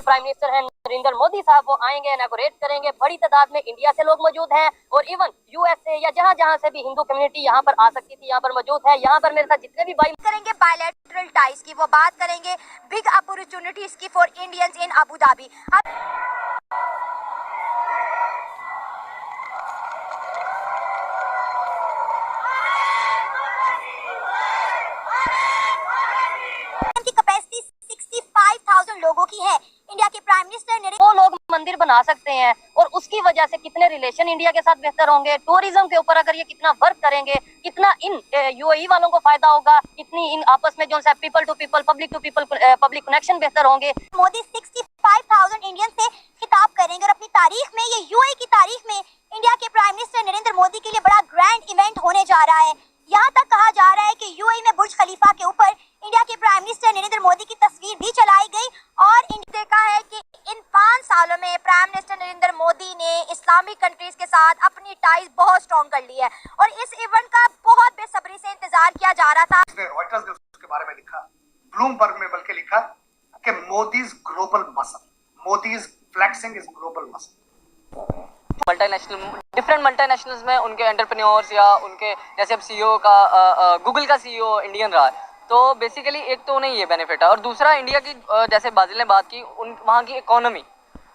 Prime minister हैं नरेंद्र मोदी साहब, वो आएंगे, इनॉग्रेट करेंगे। बड़ी तादाद में इंडिया से लोग मौजूद हैं और इवन यूएसए या जहां जहां से भी हिंदू कम्युनिटी यहाँ पर आ सकती थी, यहाँ पर मौजूद है। यहाँ पर मेरे साथ जितने भी भाई करेंगे बायलैटरल टाइज की, वो बात करेंगे बिग अपॉर्चुनिटीज की for Indians in Abu Dhabi. की कैपेसिटी 65,000 लोगों की है। इंडिया के प्राइम मिनिस्टर ने वो लोग मंदिर बना सकते हैं और उसकी वजह से कितने रिलेशन इंडिया के साथ बेहतर होंगे। टूरिज्म के ऊपर अगर ये कितना वर्क करेंगे, कितना इन यूएई वालों को फायदा होगा, कितनी इन आपस में जो है people to people, public to people, public connection बेहतर होंगे। मोदी 65,000 इंडियन से खिताब करेंगे और अपनी तारीख में, ये यूएई की तारीख में इंडिया के प्राइम मिनिस्टर नरेंद्र मोदी के लिए बड़ा ग्रैंड इवेंट होने जा रहा है। यहाँ तक कहा जा रहा है कि यूएई में बुर्ज खलीफा के ऊपर इंडिया के प्राइम मिनिस्टर नरेंद्र मोदी की तस्वीर भी चलाई गई और देखा है कि इन 5 सालों में प्राइम मिनिस्टर नरेंद्र मोदी ने इस्लामिक कंट्रीज के साथ अपनी टाइज बहुत स्ट्रॉन्ग कर ली है और इस इवेंट का बहुत बेसब्री से इंतजार किया जा रहा था। रॉयटर्स ने उसके बारे में लिखा, ब्लूमबर्ग में बल्कि लिखा कि Modi's global muscle, Modi's flexing is global muscle. Different multinationals में उनके एंटरप्रेन्योर्स या उनके जैसे अब सीईओ का गूगल का सीईओ इंडियन रहा है, तो बेसिकली एक तो उन्हें ये बेनिफिट है और दूसरा इंडिया की जैसे बादल ने बात की, वहाँ की इकोनॉमी,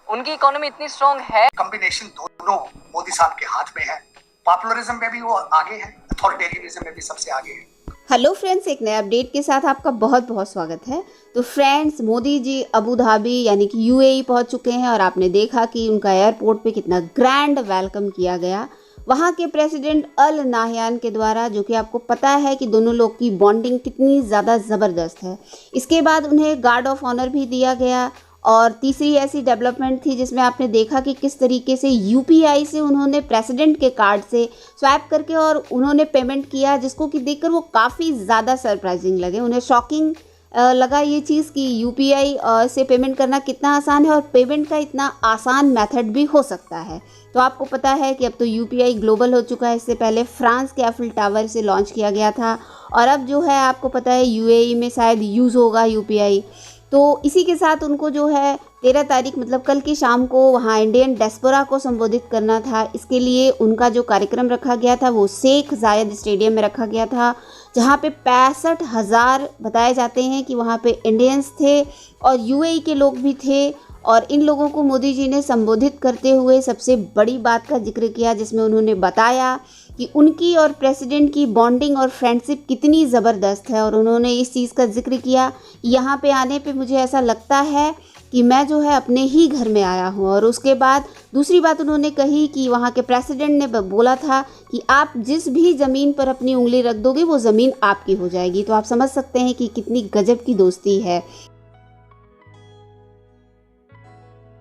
उनकी इकोनॉमी इतनी स्ट्रॉन्ग है। कॉम्बिनेशन दोनों मोदी साहब के हाथ में है। पॉपुलरिज्म में भी वो आगे है, अथॉरिटेरियनिज्म में भी सबसे आगे है। हेलो फ्रेंड्स, एक नए अपडेट के साथ आपका बहुत बहुत स्वागत है। तो friends, Modi ji Abu Dhabi यानी कि यूएई पहुंच चुके हैं और आपने देखा कि उनका एयरपोर्ट पे कितना ग्रैंड वेलकम किया गया वहां के प्रेसिडेंट अल नाहयान के द्वारा, जो कि आपको पता है कि दोनों लोग की बॉन्डिंग कितनी ज़्यादा ज़बरदस्त है। इसके बाद उन्हें गार्ड ऑफ ऑनर भी दिया गया और तीसरी ऐसी डेवलपमेंट थी जिसमें आपने देखा कि किस तरीके से यूपीआई से उन्होंने प्रेसिडेंट के कार्ड से स्वैप करके और उन्होंने पेमेंट किया, जिसको कि देखकर वो काफ़ी ज़्यादा सरप्राइजिंग लगे। उन्हें शॉकिंग लगा ये चीज़ कि यूपीआई से पेमेंट करना कितना आसान है और पेमेंट का इतना आसान मेथड भी हो सकता है। तो आपको पता है कि अब तो यूपीआई ग्लोबल हो चुका है। इससे पहले फ्रांस के एफिल टावर से लॉन्च किया गया था और अब जो है आपको पता है यूएई में शायद यूज़ होगा यूपीआई। तो इसी के साथ उनको जो है 13 तारीख मतलब कल की शाम को वहाँ इंडियन डायस्पोरा को संबोधित करना था। इसके लिए उनका जो कार्यक्रम रखा गया था वो शेख जायद स्टेडियम में रखा गया था, जहाँ पे 65,000 बताए जाते हैं कि वहाँ पे इंडियंस थे और यूएई के लोग भी थे। और इन लोगों को मोदी जी ने संबोधित करते हुए सबसे बड़ी बात का जिक्र किया, जिसमें उन्होंने बताया कि उनकी और प्रेसिडेंट की बॉन्डिंग और फ्रेंडशिप कितनी ज़बरदस्त है। और उन्होंने इस चीज़ का जिक्र किया, यहाँ पे आने पे मुझे ऐसा लगता है कि मैं जो है अपने ही घर में आया हूँ। और उसके बाद दूसरी बात उन्होंने कही कि वहाँ के प्रेसिडेंट ने बोला था कि आप जिस भी ज़मीन पर अपनी उंगली रख दोगे वो ज़मीन आपकी हो जाएगी। तो आप समझ सकते हैं कि कितनी गजब की दोस्ती है।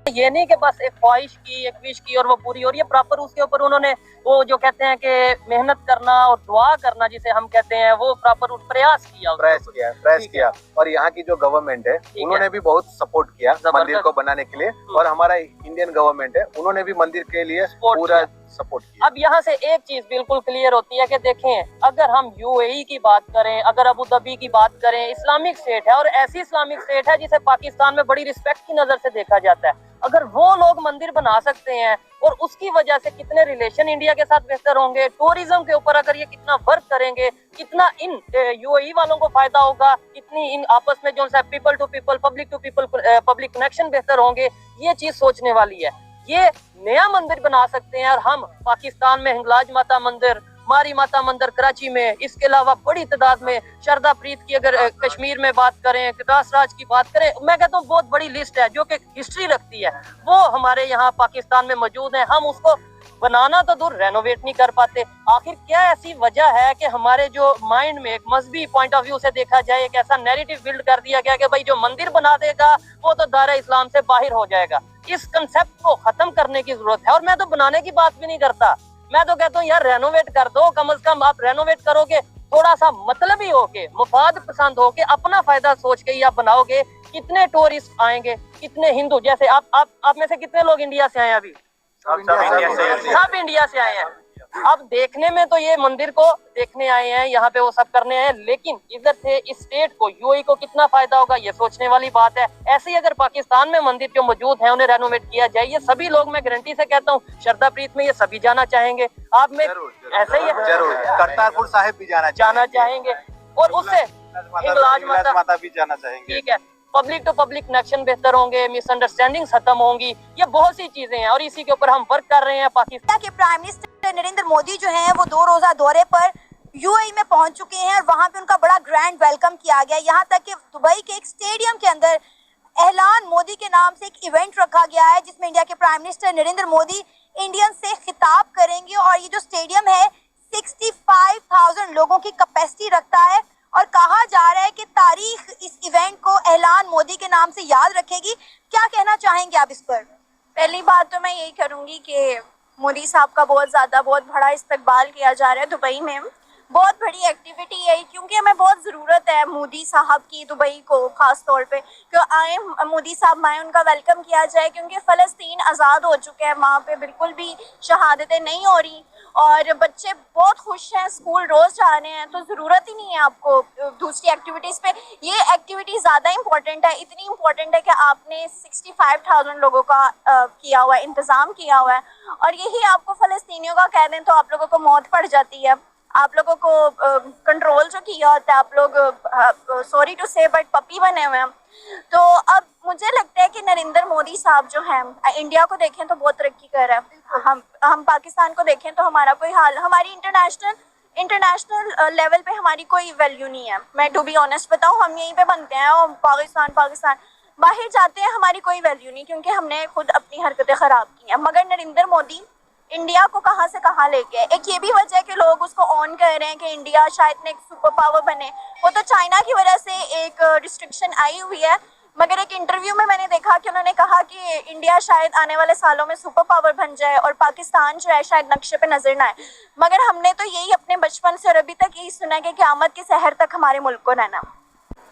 ये नहीं कि बस एक ख्वाहिश की, एक विश की और वो पूरी हो रही है। प्रॉपर उसके ऊपर उन्होंने वो जो कहते हैं कि मेहनत करना और दुआ करना जिसे हम कहते हैं, वो प्रॉपर प्रयास किया। और यहाँ की जो गवर्नमेंट है उन्होंने भी बहुत सपोर्ट किया मंदिर को बनाने के लिए और हमारा इंडियन गवर्नमेंट है उन्होंने भी मंदिर के लिए पूरा सपोर्ट किया। अब यहाँ से एक चीज बिल्कुल क्लियर होती है कि देखें, अगर हम यूएई की बात करें, अगर अबू धाबी की बात करें, इस्लामिक स्टेट है और ऐसी इस्लामिक स्टेट है जिसे पाकिस्तान में बड़ी रिस्पेक्ट की नजर से देखा जाता है। अगर वो लोग मंदिर बना सकते हैं और उसकी वजह से कितने रिलेशन इंडिया के साथ बेहतर होंगे, टूरिज्म के ऊपर अगर ये कितना वर्क करेंगे, कितना इन यूएई वालों को फायदा होगा, कितनी इन आपस में जो है people to people, public to people, public connection बेहतर होंगे, ये चीज सोचने वाली है। ये नया मंदिर बना सकते हैं और हम पाकिस्तान में हिंगलाज माता मंदिर, मारी माता मंदिर कराची में, इसके अलावा बड़ी तादाद में शारदा प्रीत की अगर कश्मीर में बात करें, दास राज की बात करें, मैं कहता हूँ बहुत बड़ी लिस्ट है जो कि हिस्ट्री रखती है, वो हमारे यहाँ पाकिस्तान में मौजूद है। हम उसको बनाना तो दूर, रेनोवेट नहीं कर पाते। आखिर क्या ऐसी वजह है कि हमारे जो माइंड में एक मजहबी पॉइंट ऑफ व्यू से देखा जाए एक ऐसा नैरेटिव बिल्ड कर दिया गया कि भाई जो मंदिर बना देगा वो तो दायरा इस्लाम से बाहर हो जाएगा। इस कंसेप्ट को खत्म करने की जरूरत है। और मैं तो बनाने की बात भी नहीं करता, मैं तो कहता हूँ यार रेनोवेट कर दो। कम से कम आप रेनोवेट करोगे थोड़ा सा मतलबी होके, मुफाद पसंद होके, अपना फायदा सोच के ही आप बनाओगे। कितने टूरिस्ट आएंगे, कितने हिंदू, जैसे आप में से कितने लोग इंडिया से आए हैं? अभी सब इंडिया से आए हैं। अब देखने में तो ये मंदिर को देखने आए हैं, यहाँ पे वो सब करने आए हैं, लेकिन इधर से इस स्टेट को, यूएई को कितना फायदा होगा ये सोचने वाली बात है। ऐसे ही अगर पाकिस्तान में मंदिर जो मौजूद है उन्हें रेनोवेट किया जाए, ये सभी लोग, मैं गारंटी से कहता हूँ, श्रद्धा प्रीत में ये सभी जाना चाहेंगे। आप में ऐसा ही है, जरूर करतारपुर साहिब भी जाना चाहेंगे और उससे हिंगलाज माता भी जाना चाहेंगे। ठीक है, पब्लिक टू पब्लिक कनेक्शन बेहतर होंगे, मिसअंडरस्टैंडिंग्स खत्म होंगी, ये बहुत सी चीजें हैं और इसी के ऊपर हम वर्क कर रहे हैं। पाकिस्तान के प्राइम मिनिस्टर नरेंद्र मोदी जो हैं वो 2 रोजा दौरे पर यूएई में पहुंच चुके हैं और वहां पे उनका बड़ा ग्रैंड वेलकम किया गया। यहाँ तक कि दुबई के एक स्टेडियम के अंदर ऐलान मोदी के नाम से एक इवेंट रखा गया है जिसमें इंडिया के prime minister Narendra Modi Indian से खिताब करेंगे और ये जो स्टेडियम है 65,000 लोगों की कैपेसिटी रखता है और कहा जा रहा है कि तारीख इस इवेंट को ऐलान मोदी के नाम से याद रखेगी। क्या कहना चाहेंगे आप इस पर? पहली बात तो मैं यही करूंगी कि मोदी साहब का बहुत बड़ा इस्तकबाल किया जा रहा है दुबई में। बहुत बड़ी एक्टिविटी है क्योंकि हमें बहुत ज़रूरत है मोदी साहब की दुबई को, ख़ास तौर पे कि आए मोदी साहब आए, उनका वेलकम किया जाए क्योंकि फ़लस्तीन आज़ाद हो चुके हैं, वहाँ पे बिल्कुल भी शहादतें नहीं हो रही और बच्चे बहुत खुश हैं, स्कूल रोज़ जा रहे हैं, तो ज़रूरत ही नहीं है आपको दूसरी एक्टिविटीज़ पे। ये एक्टिविटी ज़्यादा इंपॉर्टेंट है, इतनी इंपॉर्टेंट है कि आपने 65,000 लोगों का किया हुआ है, इंतज़ाम किया हुआ है और यही आपको फ़लस्तीनियों का कह दें तो आप लोगों को मौत पड़ जाती है। आप लोगों को कंट्रोल जो किया होता है, आप लोग सॉरी टू से बट पपी बने हुए हैं। तो अब मुझे लगता है कि नरेंद्र मोदी साहब जो हैं, इंडिया को देखें तो बहुत तरक्की कर रहे हैं, हम पाकिस्तान को देखें तो हमारा कोई हाल, हमारी इंटरनेशनल लेवल पे हमारी कोई वैल्यू नहीं है। मैं टू बी ऑनेस्ट बताऊं, हम यहीं पे बनते हैं और पाकिस्तान बाहर जाते हैं, हमारी कोई वैल्यू नहीं क्योंकि हमने खुद अपनी हरकतें ख़राब की हैं। मगर नरेंद्र मोदी इंडिया को कहाँ से कहाँ लेके, एक ये भी वजह है कि लोग उसको ऑन कर रहे हैं कि इंडिया शायद ने एक सुपर पावर बने। वो तो चाइना की वजह से एक रिस्ट्रिक्शन आई हुई है, मगर एक इंटरव्यू में मैंने देखा कि उन्होंने कहा कि इंडिया शायद आने वाले सालों में सुपर पावर बन जाए और पाकिस्तान जो है शायद नक्शे पे नजर ना आए। मगर हमने तो यही अपने बचपन से और अभी तक यही सुना है कि क़यामत की सहर तक हमारे मुल्क को रहना।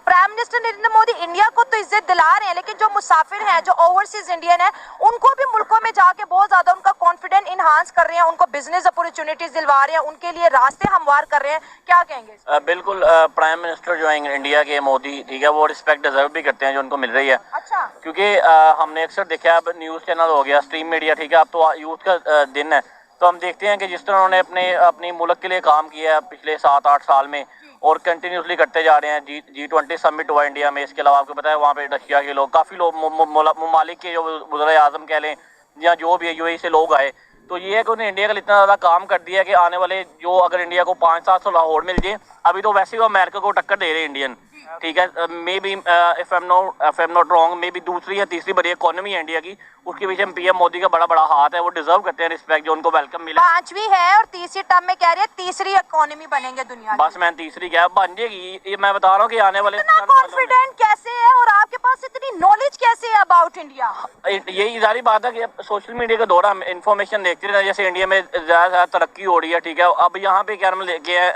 Prime minister Narendra Modi India को तो इज्जत दिला रहे हैं, लेकिन जो मुसाफिर हैं, जो ओवरसीज इंडियन है, उनको भी मुल्कों में जाके बहुत ज्यादा उनका कॉन्फिडेंस इनहांस कर रहे हैं, उनको बिजनेस अपॉर्चुनिटीज दिलवा रहे हैं, उनके लिए रास्ते हमवार कर रहे हैं। क्या कहेंगे? बिल्कुल, प्राइम मिनिस्टर जो है इंडिया के मोदी, ठीक है, वो रिस्पेक्ट डिजर्व भी करते हैं जो उनको मिल रही है। अच्छा। क्योंकि हमने अक्सर देखा है, अब न्यूज़ चैनल हो गया, स्ट्रीम मीडिया, ठीक है, अब तो यूथ का दिन है, तो हम देखते हैं कि जिस तरह उन्होंने अपनी मुल्क के लिए काम किया है पिछले 7-8 साल में और कंटिन्यूसली करते जा रहे हैं। G20 समिट हुआ इंडिया में, इसके अलावा आपको पता है वहाँ पे रशिया के लोग, काफ़ी लोग, ममालिक के जो वज़ीर आज़म कह लें या जो भी यूएई से लोग आए, तो ये है कि उन्हें इंडिया का इतना ज़्यादा काम कर दिया कि आने वाले जो अगर इंडिया को 5-7 लाहौर मिल जाए, अभी तो वैसे ही वो अमेरिका को टक्कर दे रहे हैं इंडियन, ठीक है। May be if I am not wrong, may be दूसरी या तीसरी बड़ी इकोनॉमी है इंडिया की, उसके पीछे पीएम मोदी का बड़ा हाथ है, वो डिजर्व करते हैं रिस्पेक्ट जो उनको वेलकम मिला। 5वीं है और तीसरी टर्म में कह रहे हैं तीसरी इकोनॉमी बनेंगे दुनिया। बस मैं तीसरी क्या बन जाएगी, ये मैं बता रहा हूँ कि आने वाले कॉन्फिडेंट कैसे है और आपके पास इतनी नॉलेज कैसे है अबाउट इंडिया? यही सारी बात है कि सोशल मीडिया के दौरान हम इन्फॉर्मेशन देखते रहते हैं, जैसे इंडिया में ज़्यादा तरक्की हो रही है, ठीक है, अब यहाँ पे क्या लेके